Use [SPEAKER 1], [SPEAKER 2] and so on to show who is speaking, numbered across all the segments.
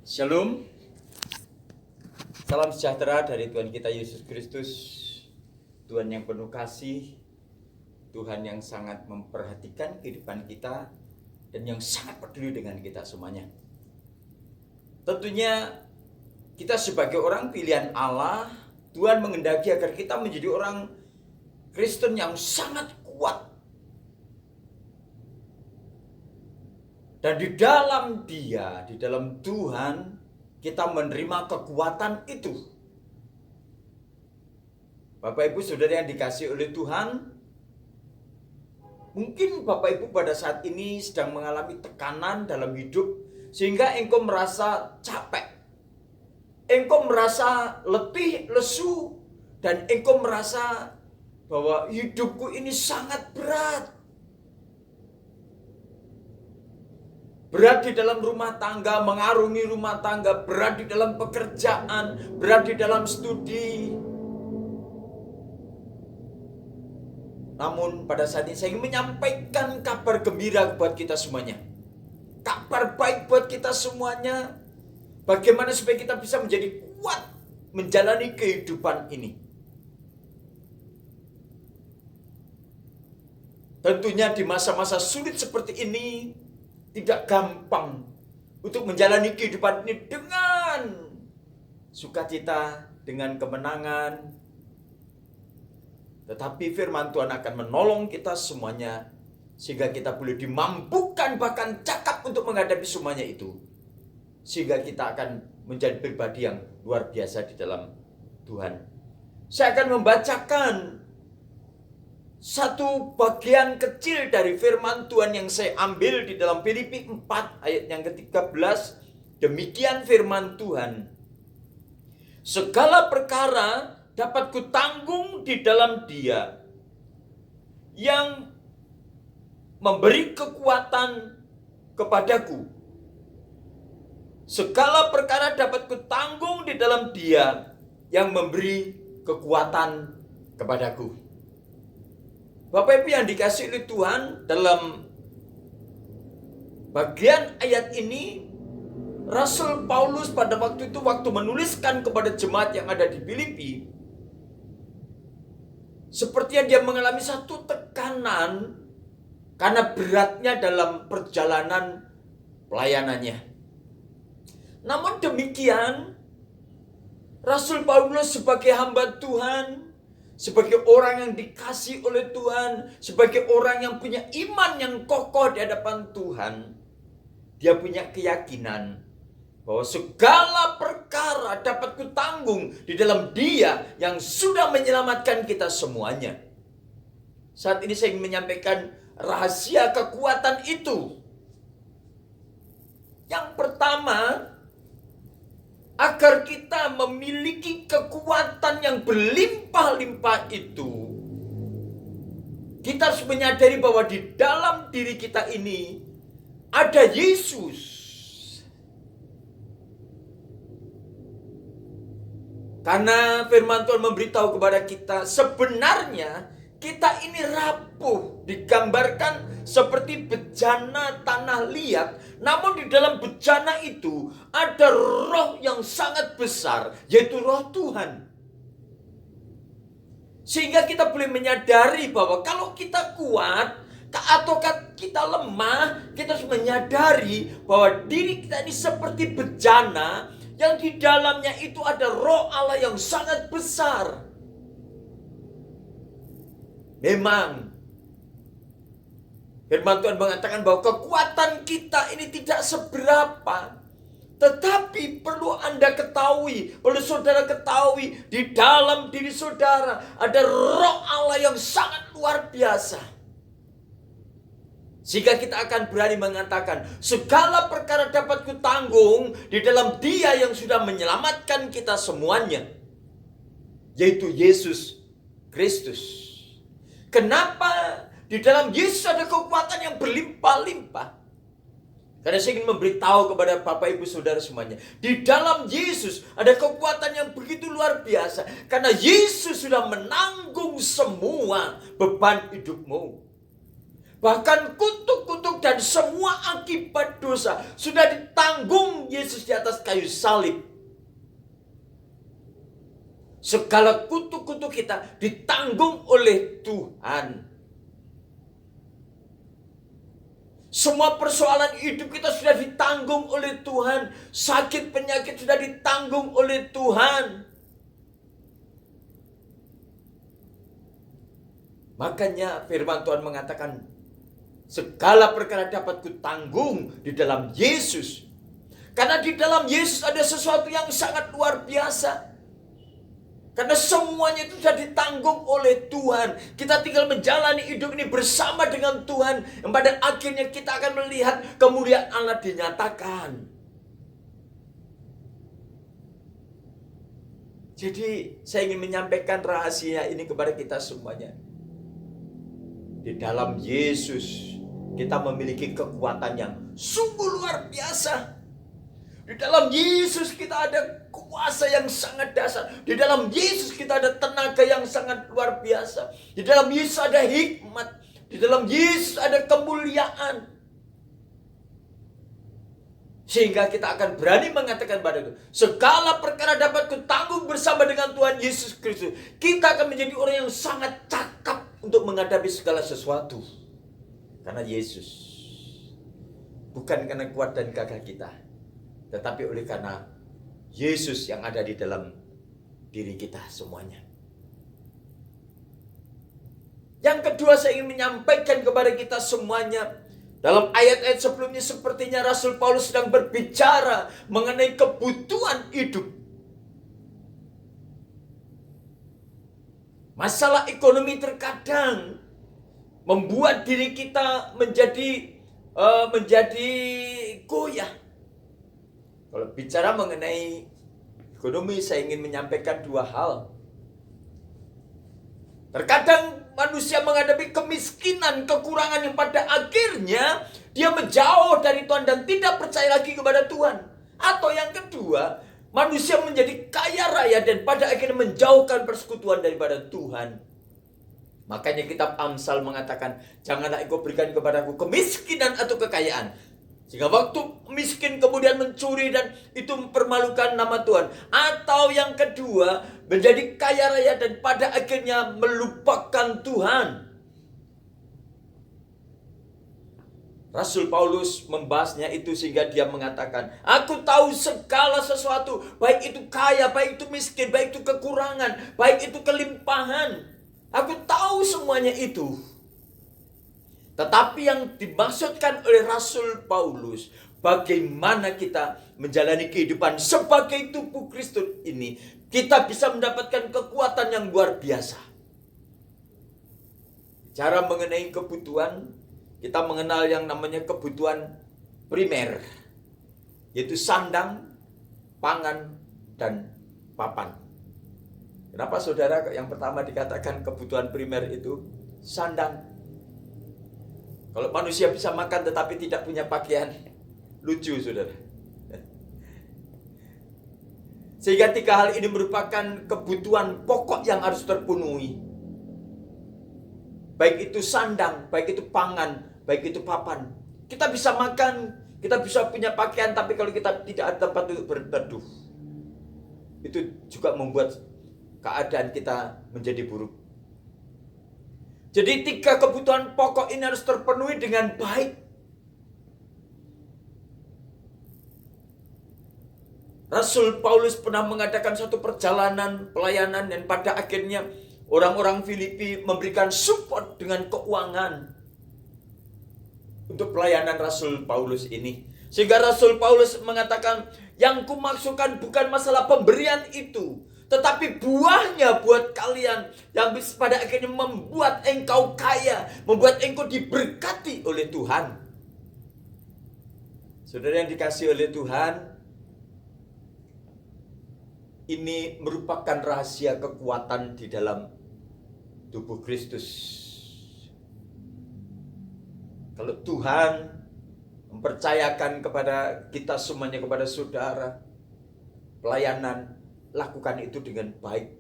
[SPEAKER 1] Shalom, salam sejahtera dari Tuhan kita Yesus Kristus. Tuhan yang penuh kasih, Tuhan yang sangat memperhatikan kehidupan kita dan yang sangat peduli dengan kita semuanya. Tentunya kita sebagai orang pilihan Allah, Tuhan menghendaki agar kita menjadi orang Kristen yang sangat kuat. Dan di dalam Dia, di dalam Tuhan, kita menerima kekuatan itu. Bapak Ibu Saudara yang dikasihi oleh Tuhan, mungkin Bapak Ibu pada saat ini sedang mengalami tekanan dalam hidup, sehingga engkau merasa capek, engkau merasa letih, lesu, dan engkau merasa bahwa hidupku ini sangat berat. Berat di dalam rumah tangga, mengarungi rumah tangga, berat di dalam pekerjaan, berat di dalam studi. Namun pada saat ini saya ingin menyampaikan kabar gembira buat kita semuanya. Kabar baik buat kita semuanya. Bagaimana supaya kita bisa menjadi kuat menjalani kehidupan ini. Tentunya di masa-masa sulit seperti ini, tidak gampang untuk menjalani kehidupan ini dengan sukacita, dengan kemenangan. Tetapi firman Tuhan akan menolong kita semuanya, sehingga kita boleh dimampukan bahkan cakap untuk menghadapi semuanya itu. Sehingga kita akan menjadi pribadi yang luar biasa di dalam Tuhan. Saya akan membacakan satu bagian kecil dari firman Tuhan yang saya ambil di dalam Filipi 4 ayat yang ke-13. Demikian firman Tuhan. Segala perkara dapat kutanggung di dalam Dia yang memberi kekuatan kepadaku. Segala perkara dapat kutanggung di dalam Dia yang memberi kekuatan kepadaku. Bapak Ibu yang dikasihi oleh Tuhan, dalam bagian ayat ini Rasul Paulus pada waktu itu waktu menuliskan kepada jemaat yang ada di Filipi, sepertinya dia mengalami satu tekanan karena beratnya dalam perjalanan pelayanannya. Namun demikian, Rasul Paulus sebagai hamba Tuhan, sebagai orang yang dikasihi oleh Tuhan, sebagai orang yang punya iman yang kokoh di hadapan Tuhan, dia punya keyakinan bahwa segala perkara dapat kutanggung di dalam Dia yang sudah menyelamatkan kita semuanya. Saat ini saya ingin menyampaikan rahasia kekuatan itu. Yang pertama, agar kita memiliki kekuatan yang berlimpah-limpah itu, kita harus menyadari bahwa di dalam diri kita ini ada Yesus. Karena firman Tuhan memberitahu kepada kita, sebenarnya kita ini rapuh, digambarkan seperti bejana tanah liat. Namun di dalam bejana itu ada roh yang sangat besar, yaitu roh Tuhan. Sehingga kita boleh menyadari bahwa kalau kita kuat atau kita lemah, kita harus menyadari bahwa diri kita ini seperti bejana yang di dalamnya itu ada roh Allah yang sangat besar. Memang firman Tuhan mengatakan bahwa kekuatan kita ini tidak seberapa. Tetapi perlu Anda ketahui, perlu saudara ketahui, di dalam diri saudara ada roh Allah yang sangat luar biasa. Sehingga kita akan berani mengatakan, segala perkara dapat kutanggung di dalam Dia yang sudah menyelamatkan kita semuanya, yaitu Yesus Kristus. Kenapa di dalam Yesus ada kekuatan yang berlimpah-limpah? Karena saya ingin memberitahu kepada Bapak Ibu Saudara semuanya, di dalam Yesus ada kekuatan yang begitu luar biasa. Karena Yesus sudah menanggung semua beban hidupmu. Bahkan kutuk-kutuk dan semua akibat dosa sudah ditanggung Yesus di atas kayu salib. Segala kutuk-kutuk kita ditanggung oleh Tuhan. Semua persoalan hidup kita sudah ditanggung oleh Tuhan. Sakit penyakit sudah ditanggung oleh Tuhan. Makanya firman Tuhan mengatakan, segala perkara dapat kutanggung di dalam Yesus. Karena di dalam Yesus ada sesuatu yang sangat luar biasa. Karena semuanya itu sudah ditanggung oleh Tuhan. Kita tinggal menjalani hidup ini bersama dengan Tuhan. Yang pada akhirnya kita akan melihat kemuliaan Allah dinyatakan. Jadi saya ingin menyampaikan rahasia ini kepada kita semuanya. Di dalam Yesus kita memiliki kekuatan yang sungguh luar biasa. Di dalam Yesus kita ada kuasa yang sangat dasar. Di dalam Yesus kita ada tenaga yang sangat luar biasa. Di dalam Yesus ada hikmat. Di dalam Yesus ada kemuliaan. Sehingga kita akan berani mengatakan pada itu, segala perkara dapat kutanggung bersama dengan Tuhan Yesus Kristus. Kita akan menjadi orang yang sangat cakap untuk menghadapi segala sesuatu. Karena Yesus. Bukan karena kuat dan gagah kita, tetapi oleh karena Yesus yang ada di dalam diri kita semuanya. Yang kedua saya ingin menyampaikan kepada kita semuanya. Dalam ayat-ayat sebelumnya sepertinya Rasul Paulus sedang berbicara mengenai kebutuhan hidup. Masalah ekonomi terkadang membuat diri kita menjadi goyah. Kalau bicara mengenai ekonomi, saya ingin menyampaikan dua hal. Terkadang manusia menghadapi kemiskinan, kekurangan yang pada akhirnya dia menjauh dari Tuhan dan tidak percaya lagi kepada Tuhan. Atau yang kedua, manusia menjadi kaya raya dan pada akhirnya menjauhkan persekutuan daripada Tuhan. Makanya kitab Amsal mengatakan, janganlah engkau berikan kepadaku kemiskinan atau kekayaan. Sehingga waktu miskin kemudian mencuri dan itu mempermalukan nama Tuhan. Atau yang kedua, menjadi kaya raya dan pada akhirnya melupakan Tuhan. Rasul Paulus membahasnya itu sehingga dia mengatakan, aku tahu segala sesuatu, baik itu kaya, baik itu miskin, baik itu kekurangan, baik itu kelimpahan. Aku tahu semuanya itu. Tetapi yang dimaksudkan oleh Rasul Paulus, bagaimana kita menjalani kehidupan sebagai tubuh Kristus ini, kita bisa mendapatkan kekuatan yang luar biasa. Cara mengenai kebutuhan, kita mengenal yang namanya kebutuhan primer, yaitu sandang, pangan, dan papan. Kenapa saudara yang pertama dikatakan kebutuhan primer itu sandang? Kalau manusia bisa makan tetapi tidak punya pakaian, lucu saudara. Sehingga tiga hal ini merupakan kebutuhan pokok yang harus terpenuhi. Baik itu sandang, baik itu pangan, baik itu papan. Kita bisa makan, kita bisa punya pakaian, tapi kalau kita tidak ada tempat untuk berteduh, itu juga membuat keadaan kita menjadi buruk. Jadi tiga kebutuhan pokok ini harus terpenuhi dengan baik. Rasul Paulus pernah mengadakan suatu perjalanan pelayanan dan pada akhirnya orang-orang Filipi memberikan support dengan keuangan untuk pelayanan Rasul Paulus ini. Sehingga Rasul Paulus mengatakan, yang kumaksudkan bukan masalah pemberian itu, tetapi buahnya buat kalian yang bisa pada akhirnya membuat engkau kaya, membuat engkau diberkati oleh Tuhan. Saudara yang dikasihi oleh Tuhan, ini merupakan rahasia kekuatan di dalam tubuh Kristus. Kalau Tuhan mempercayakan kepada kita semuanya, kepada saudara, pelayanan, lakukan itu dengan baik.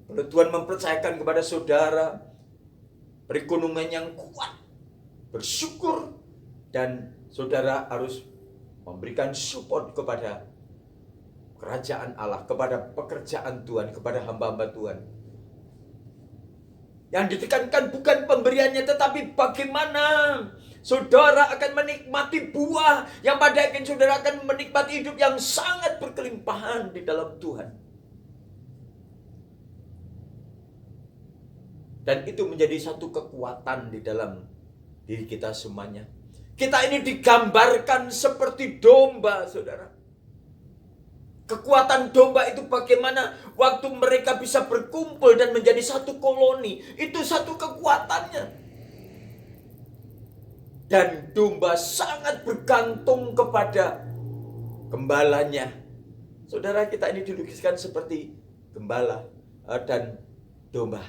[SPEAKER 1] Kalau Tuhan mempercayakan kepada saudara perekonomian yang kuat, bersyukur, dan saudara harus memberikan support kepada kerajaan Allah, kepada pekerjaan Tuhan, kepada hamba-hamba Tuhan. Yang ditekankan bukan pemberiannya, tetapi bagaimana saudara akan menikmati buah yang pada akhirnya saudara akan menikmati hidup yang sangat berkelimpahan di dalam Tuhan. Dan itu menjadi satu kekuatan di dalam diri kita semuanya. Kita ini digambarkan seperti domba, saudara. Kekuatan domba itu bagaimana waktu mereka bisa berkumpul dan menjadi satu koloni. Itu satu kekuatannya. Dan domba sangat bergantung kepada gembalanya. Saudara, kita ini dilukiskan seperti gembala dan domba.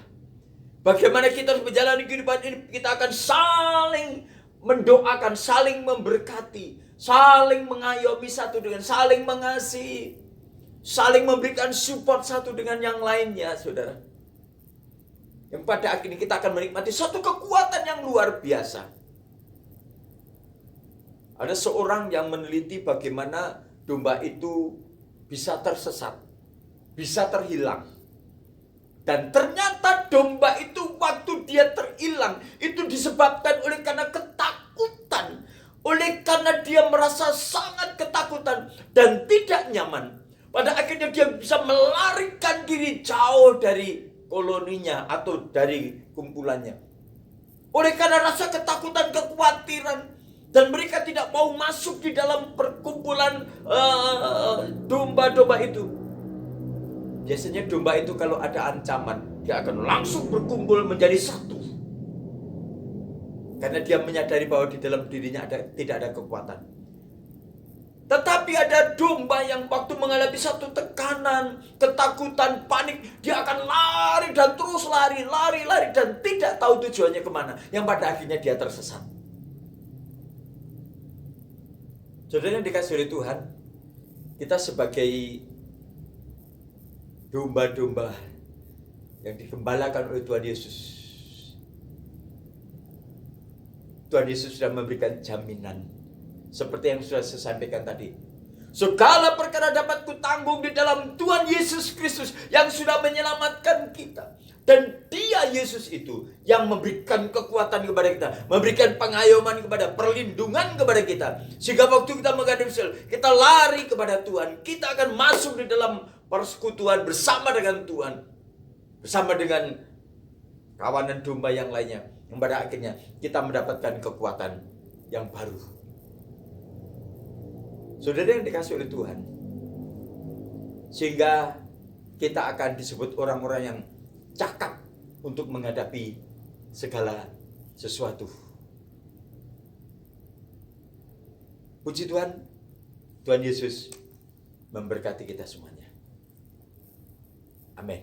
[SPEAKER 1] Bagaimana kita harus menjalani kehidupan ini? Kita akan saling mendoakan, saling memberkati, saling mengayomi satu dengan saling mengasihi, saling memberikan support satu dengan yang lainnya, saudara. Yang pada akhirnya kita akan menikmati satu kekuatan yang luar biasa. Ada seorang yang meneliti bagaimana domba itu bisa tersesat, bisa terhilang. Dan ternyata domba itu waktu dia terhilang, itu disebabkan oleh karena ketakutan. Oleh karena dia merasa sangat ketakutan dan tidak nyaman. Pada akhirnya dia bisa melarikan diri jauh dari koloninya atau dari kumpulannya. Oleh karena rasa ketakutan, kekhawatiran, dan mereka tidak mau masuk di dalam perkumpulan domba-domba itu. Biasanya domba itu kalau ada ancaman, dia akan langsung berkumpul menjadi satu. Karena dia menyadari bahwa di dalam dirinya tidak ada kekuatan. Tetapi ada domba yang waktu mengalami satu tekanan, ketakutan, panik, dia akan lari dan terus lari dan tidak tahu tujuannya kemana. Yang pada akhirnya dia tersesat. Saudara yang dikasihi oleh Tuhan, kita sebagai domba-domba yang digembalakan oleh Tuhan Yesus. Tuhan Yesus sudah memberikan jaminan. Seperti yang sudah saya sampaikan tadi. Segala perkara dapat kutanggung di dalam Tuhan Yesus Kristus yang sudah menyelamatkan kita. Dan Dia, Yesus itu, yang memberikan kekuatan kepada kita. Memberikan pengayoman kepada, perlindungan kepada kita. Sehingga waktu kita menghadapi kita lari kepada Tuhan. Kita akan masuk di dalam persekutuan bersama dengan Tuhan. Bersama dengan kawanan domba yang lainnya. Yang pada akhirnya kita mendapatkan kekuatan yang baru. Saudara yang dikasih oleh Tuhan. Sehingga kita akan disebut orang-orang yang cakap untuk menghadapi segala sesuatu. Puji Tuhan, Tuhan Yesus memberkati kita semuanya. Amin.